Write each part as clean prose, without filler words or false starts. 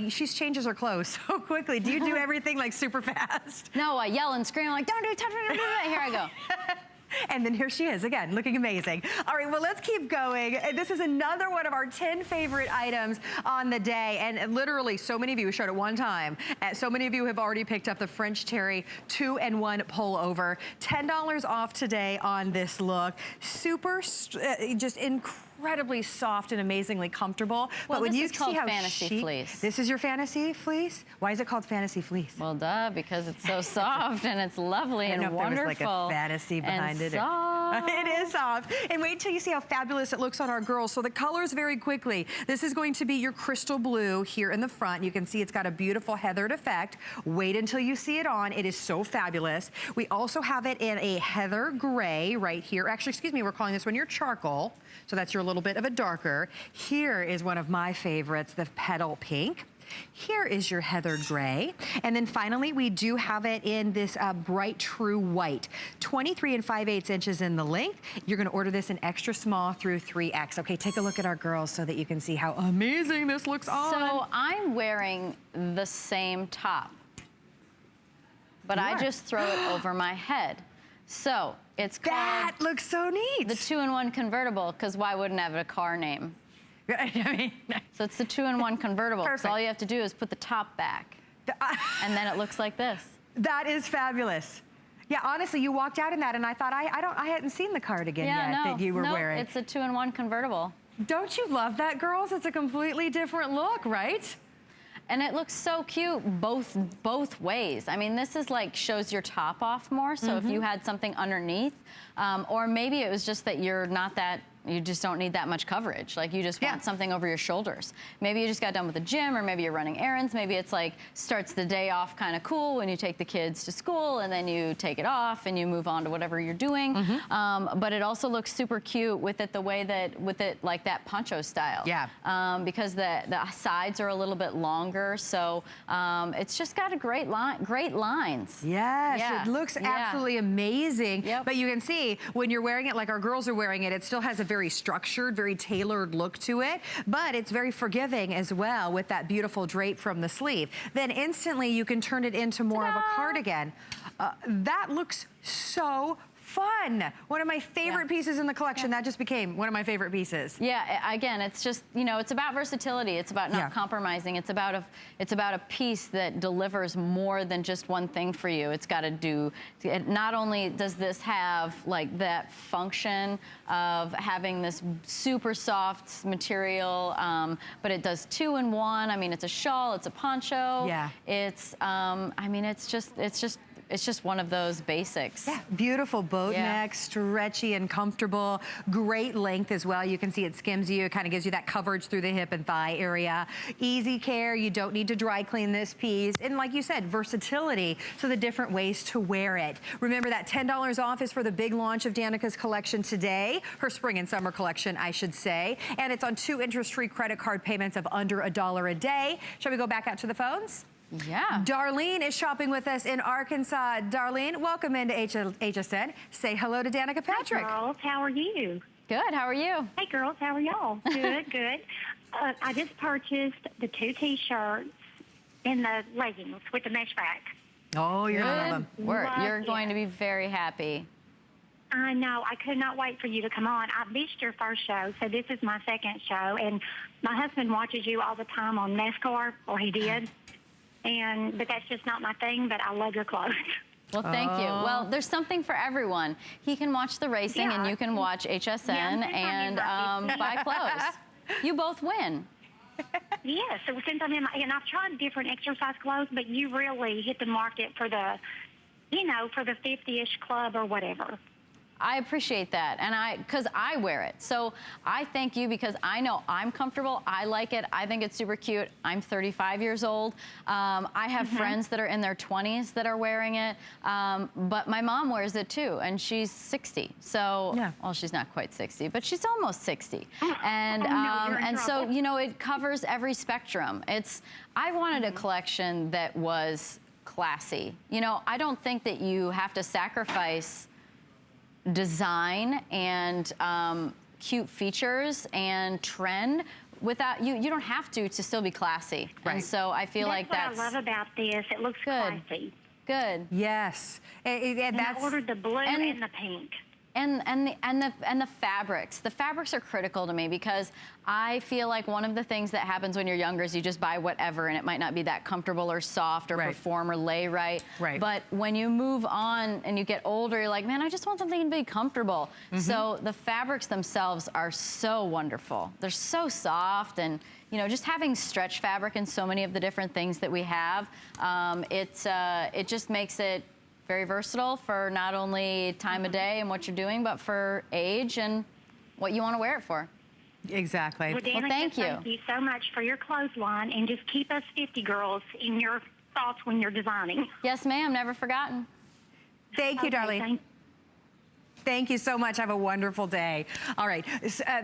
she changes her clothes so quickly. Do you do everything like super fast? No, I yell and scream like, don't do it, touch it, don't do it. Here I go. And then here she is again, looking amazing. All right, well, let's keep going. This is another one of our 10 favorite items on the day. And literally, so many of you showed it one time. So many of you have already picked up the French Terry 2-in-1 Pullover. $10 off today on this look. Super, just incredibly soft and amazingly comfortable. Well, but when you is called see how fantasy chic, fleece. This is your fantasy fleece? Why is it called fantasy fleece? Well, duh, because it's so soft and it's lovely and wonderful. I don't know if there was like a fantasy behind it. Soft. It is soft. And wait till you see how fabulous it looks on our girls. So the colors very quickly. This is going to be your crystal blue here in the front. You can see it's got a beautiful heathered effect. Wait until you see it on. It is so fabulous. We also have it in a heather gray right here. Actually, excuse me, we're calling this one your charcoal. So that's your little bit of a darker. Here is one of my favorites, the petal pink. Here is your heathered gray. And then finally, we do have it in this bright true white. 23 5/8 inches in the length. You're gonna order this in extra small through 3X. Okay, take a look at our girls so that you can see how amazing this looks on. So I'm wearing the same top, but I just throw it over my head. So it's called... That looks so neat. The 2-in-1 convertible, because why wouldn't it have a car name? I mean, so it's the 2-in-1 convertible. Perfect. So all you have to do is put the top back, and then it looks like this. That is fabulous. Yeah, honestly, you walked out in that, and I thought I hadn't seen the cardigan yet that you were wearing. It's a 2-in-1 convertible. Don't you love that, girls? It's a completely different look, right? And it looks so cute both ways. I mean, this is like shows your top off more. So if you had something underneath, or maybe it was just that you're not that, you just don't need that much coverage. Like you just want something over your shoulders. Maybe you just got done with the gym, or maybe you're running errands. Maybe it's like starts the day off kind of cool when you take the kids to school, and then you take it off and you move on to whatever you're doing. But it also looks super cute with it the way that, like that poncho style. Yeah. Because the sides are a little bit longer, so it's just got a great lines. Yes, it looks absolutely amazing. But you can see when you're wearing it like our girls are wearing it, it still has a very structured, very tailored look to it, but it's very forgiving as well with that beautiful drape from the sleeve. Then instantly you can turn it into more of a cardigan. That looks so fun. One of my favorite pieces in the collection. That just became one of my favorite pieces. Yeah, again, it's just, you know, it's about versatility. It's about not compromising. It's about a piece that delivers more than just one thing for you. It's got to do, not only does this have like that function of having this super soft material, but it does 2-in-1. I mean, it's a shawl, it's a poncho. Yeah. It's, I mean, it's just one of those basics. Yeah, beautiful boat neck, stretchy and comfortable. Great length as well. You can see it skims you. It kind of gives you that coverage through the hip and thigh area. Easy care. You don't need to dry clean this piece. And like you said, versatility. So the different ways to wear it. Remember that $10 off is for the big launch of Danica's collection today. Her spring and summer collection, I should say. And it's on 2 interest-free credit card payments of under $1 a day. Shall we go back out to the phones? Yeah. Darlene is shopping with us in Arkansas. Darlene, welcome into HSN. Say hello to Danica Patrick. Hi, girls. How are you? Good. How are you? Hey, girls. How are y'all? Good, good. I just purchased the 2 T-shirts and the leggings with the mesh back. Oh, you're going to love them. You're going to be very happy. I know. I could not wait for you to come on. I missed your first show, so this is my second show. And my husband watches you all the time on NASCAR, or he did. But that's just not my thing, but I love your clothes. Well, thank you. Well, there's something for everyone. He can watch the racing, and you can watch HSN and buy clothes. You both win. Yes, so since I'm in and I've tried different exercise clothes, but you really hit the market for the, you know, for the 50-ish club or whatever. I appreciate that, and because I wear it. So I thank you because I know I'm comfortable. I like it. I think it's super cute. I'm 35 years old. I have friends that are in their 20s that are wearing it, but my mom wears it too, and she's 60. So, well, she's not quite 60, but she's almost 60. And so, you know, it covers every spectrum. I wanted a collection that was classy. You know, I don't think that you have to sacrifice design and cute features and trend without you don't have to still be classy. Right. And so I feel like that's what I love about this. It looks classy. Good. Yes. And I ordered the blue and the pink. And the fabrics. The fabrics are critical to me because I feel like one of the things that happens when you're younger is you just buy whatever and it might not be that comfortable or soft or perform or lay right. But when you move on and you get older, you're like, man, I just want something to be comfortable. So the fabrics themselves are so wonderful. They're so soft, and you know, just having stretch fabric in so many of the different things that we have, it just makes it very versatile for not only time of day and what you're doing, but for age and what you want to wear it for. Exactly. Well, Danica, thank you. Thank you so much for your clothesline, and just keep us 50 girls in your thoughts when you're designing. Yes, ma'am. Never forgotten. Thank you, darling. Thank you so much. Have a wonderful day. All right.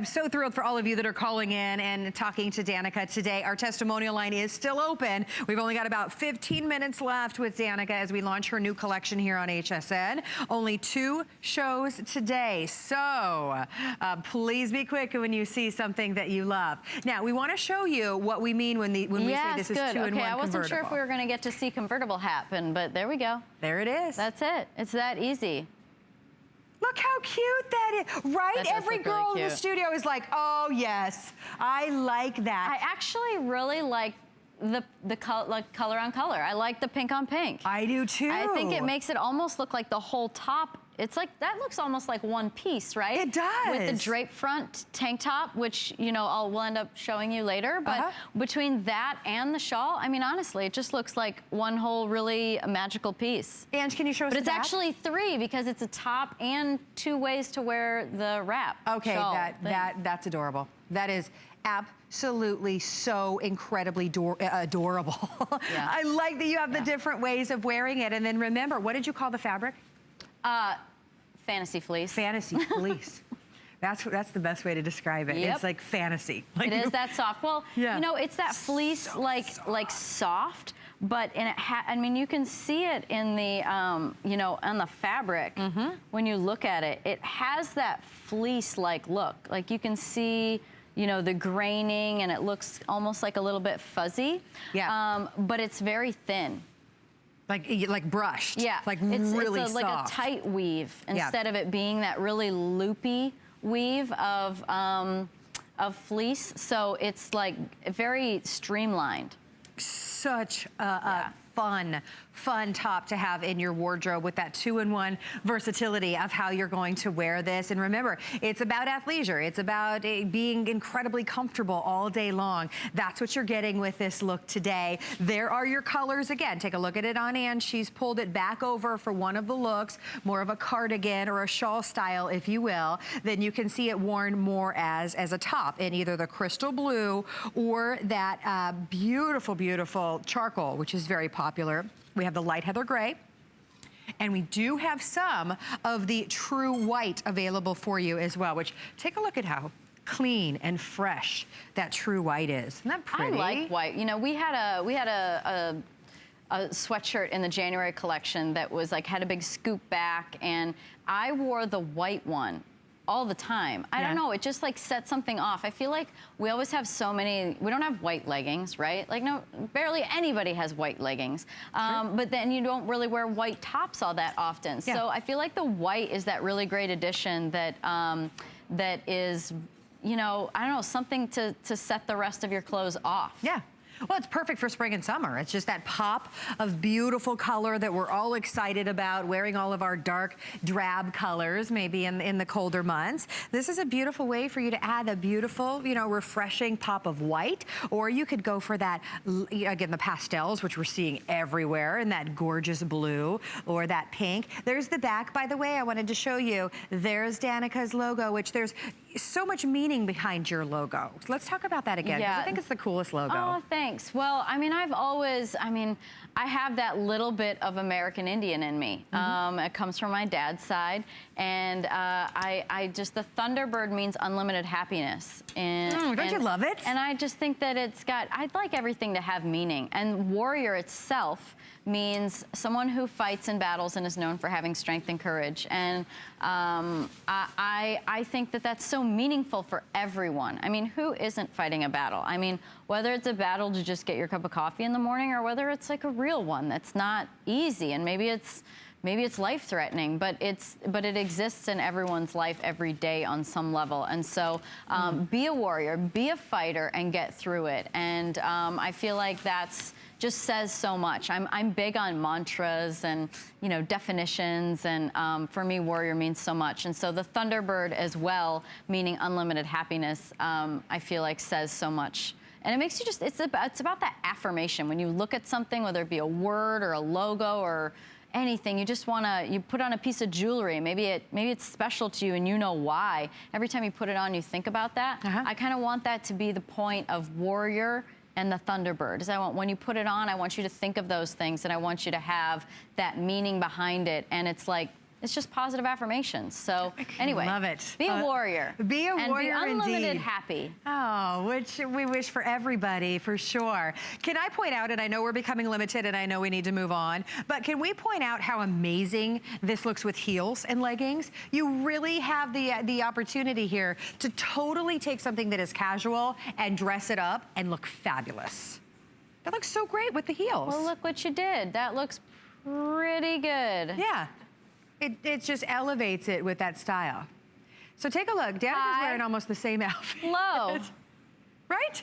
So thrilled for all of you that are calling in and talking to Danica today. Our testimonial line is still open. We've only got about 15 minutes left with Danica as we launch her new collection here on HSN. Only 2 shows today. So please be quick when you see something that you love. Now, we want to show you what we mean when we say this is 2-in-1 convertible. I wasn't sure if we were going to get to see convertible happen, but there we go. There it is. That's it. It's that easy. Look how cute that is, right? Every girl in the studio is like, oh yes, I like that. I actually really like the color on color. I like the pink on pink. I do too. I think it makes it almost look like the whole top. It's like, that looks almost like one piece, right? It does. With the drape front tank top, which, you know, we'll end up showing you later. But between that and the shawl, I mean, honestly, it just looks like one whole really magical piece. And can you show us But the it's back? actually 3 because it's a top and 2 ways to wear the wrap. Okay, that's adorable. That is absolutely so incredibly adorable. Yeah. I like that you have the different ways of wearing it. And then remember, what did you call the fabric? Fantasy fleece. Fantasy fleece. That's the best way to describe it. It's like fantasy. Like it is that soft. Well, you know, it's that fleece so like soft, but I mean, you can see it in the you know, on the fabric when you look at it. It has that fleece-like look. Like you can see, you know, the graining, and it looks almost like a little bit fuzzy. Yeah. But it's very thin. Like brushed. Yeah. Like it's really soft. Like a tight weave instead of it being that really loopy weave of fleece. So it's like very streamlined. Such a fun top to have in your wardrobe with that 2-in-1 versatility of how you're going to wear this. And remember, it's about athleisure. It's about being incredibly comfortable all day long. That's what you're getting with this look today. There are your colors again. Take a look at it on Ann. She's pulled it back over for one of the looks, more of a cardigan or a shawl style, if you will. Then you can see it worn more as a top in either the crystal blue or that beautiful, beautiful charcoal, which is very popular. We have the light heather gray, and we do have some of the true white available for you as well, which take a look at how clean and fresh that true white is. Isn't that pretty? I like white. You know, we had a sweatshirt in the January collection that was like, had a big scoop back, and I wore the white one all the time. I don't know, it just like set something off. I feel like we always have so many, we don't have white leggings, right? Like no, barely anybody has white leggings. But then you don't really wear white tops all that often. So I feel like the white is that really great addition that that is, you know, I don't know, something to set the rest of your clothes off. Yeah. Well, it's perfect for spring and summer. It's just that pop of beautiful color that we're all excited about, wearing all of our dark drab colors, maybe in the colder months. This is a beautiful way for you to add a beautiful, you know, refreshing pop of white, or you could go for that, again, the pastels, which we're seeing everywhere, and that gorgeous blue, or that pink. There's the back, by the way, I wanted to show you. There's Danica's logo, which there's so much meaning behind your logo. Let's talk about that again, because I think it's the coolest logo. Oh, thanks. Well, I mean, I have that little bit of American Indian in me. It comes from my dad's side, and I just, the Thunderbird means unlimited happiness. And, don't you love it? And I just think that I'd like everything to have meaning. And warrior itself means someone who fights in battles and is known for having strength and courage. And I think that that's so meaningful for everyone. I mean, who isn't fighting a battle? I mean, whether it's a battle to just get your cup of coffee in the morning or whether it's like a real one that's not easy and maybe it's life-threatening, but it exists in everyone's life every day on some level. And so be a warrior, be a fighter, and get through it. And I feel like that's just says so much. I'm big on mantras and, you know, definitions, and for me, warrior means so much. And so the Thunderbird as well, meaning unlimited happiness, I feel like says so much. And it makes you just, it's about that affirmation. When you look at something, whether it be a word or a logo or anything, you just wanna, you put on a piece of jewelry, maybe it's special to you and you know why. Every time you put it on, you think about that. I kind of want that to be the point of warrior and the Thunderbird. Is I want, when you put it on, I want you to think of those things and I want you to have that meaning behind it. And it's like, it's just positive affirmations. So anyway, love it. Be a warrior. Be a warrior, and be unlimited indeed. happy. Oh, which we wish for everybody, for sure. Can I point out, and I know we're becoming limited and I know we need to move on, but can we point out how amazing this looks with heels and leggings? You really have the opportunity here to totally take something that is casual and dress it up and look fabulous. That looks so great with the heels. Well, look what you did. That looks pretty good. Yeah. It just elevates it with that style. So take a look. Danica's wearing almost the same outfit. Low. Right?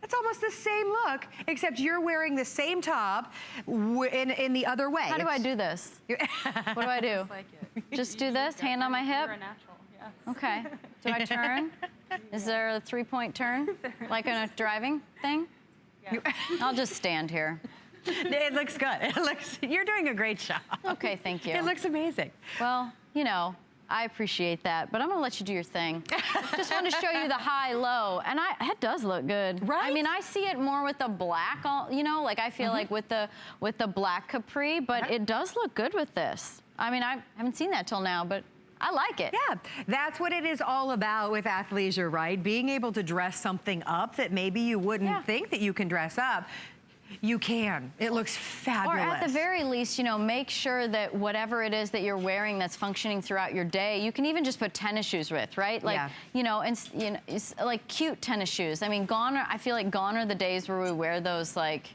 It's almost the same look, except you're wearing the same top in the other way. How do I do this? What do I do? Like Just do this, hand on my hip? You're a natural, yeah. Okay. Do I turn? Is there a 3-point turn? Like in a driving thing? Yeah. I'll just stand here. It looks good. You're doing a great job. Okay, thank you. It looks amazing. Well, you know, I appreciate that, but I'm gonna let you do your thing. Just want to show you the high, low, and it does look good. Right? I mean, I see it more with the black, you know, like I feel like with the black capri, but it does look good with this. I mean, I haven't seen that till now, but I like it. Yeah, that's what it is all about with athleisure, right? Being able to dress something up that maybe you wouldn't think that you can dress up. You can. It looks fabulous. Or at the very least, you know, make sure that whatever it is that you're wearing that's functioning throughout your day, you can even just put tennis shoes with, right? Like, you know, and it's like cute tennis shoes. I mean, I feel like gone are the days where we wear those like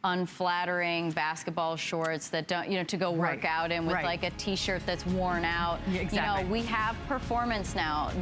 unflattering basketball shorts that don't, you know, to go work out in with like a t-shirt that's worn out. Exactly. You know, we have performance now.